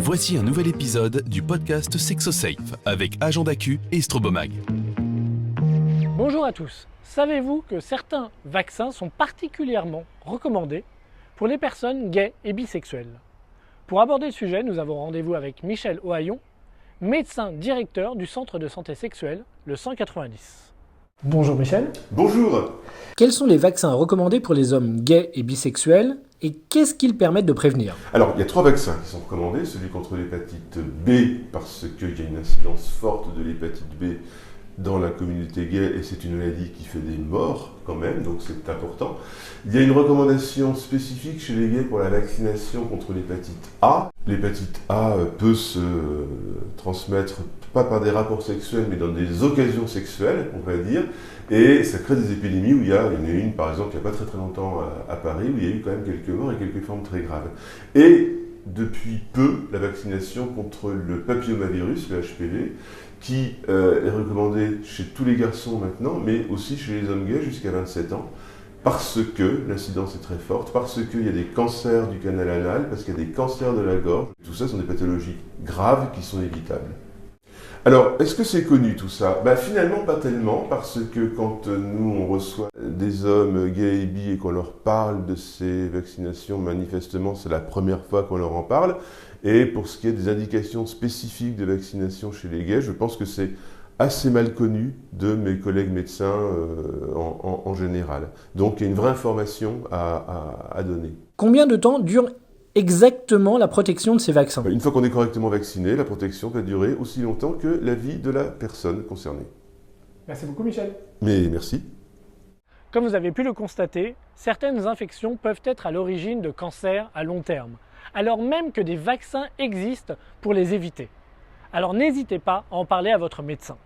Voici un nouvel épisode du podcast SexoSafe avec Agenda Q et Strobomag. Bonjour à tous. Savez-vous que certains vaccins sont particulièrement recommandés pour les personnes gays et bisexuelles? Pour aborder le sujet, nous avons rendez-vous avec Michel Ohaillon, médecin directeur du centre de santé sexuelle, le 190. Bonjour Michel. Bonjour. Quels sont les vaccins recommandés pour les hommes gays et bisexuels et qu'est-ce qu'ils permettent de prévenir? Alors, il y a 3 vaccins qui sont recommandés. Celui contre l'hépatite B, parce qu'il y a une incidence forte de l'hépatite B dans la communauté gay et c'est une maladie qui fait des morts quand même, donc c'est important. Il y a une recommandation spécifique chez les gays pour la vaccination contre l'hépatite A. L'hépatite A peut se transmettre pas par des rapports sexuels mais dans des occasions sexuelles, on va dire, et ça crée des épidémies où il y en a une par exemple il n'y a pas très longtemps à Paris où il y a eu quand même quelques morts et quelques formes très graves. Et depuis peu, la vaccination contre le papillomavirus, le HPV, qui est recommandée chez tous les garçons maintenant, mais aussi chez les hommes gays jusqu'à 27 ans, parce que l'incidence est très forte, parce qu'il y a des cancers du canal anal, parce qu'il y a des cancers de la gorge. Tout ça sont des pathologies graves qui sont évitables. Alors, est-ce que c'est connu tout ça? Finalement, pas tellement, parce que quand nous, on reçoit des hommes gays et bi et qu'on leur parle de ces vaccinations, manifestement, c'est la première fois qu'on leur en parle. Et pour ce qui est des indications spécifiques de vaccination chez les gays, je pense que c'est assez mal connu de mes collègues médecins en général. Donc, il y a une vraie information à donner. Combien de temps dure exactement la protection de ces vaccins? Une fois qu'on est correctement vacciné, la protection peut durer aussi longtemps que la vie de la personne concernée. Merci beaucoup Michel. Mais merci. Comme vous avez pu le constater, certaines infections peuvent être à l'origine de cancers à long terme, alors même que des vaccins existent pour les éviter. Alors n'hésitez pas à en parler à votre médecin.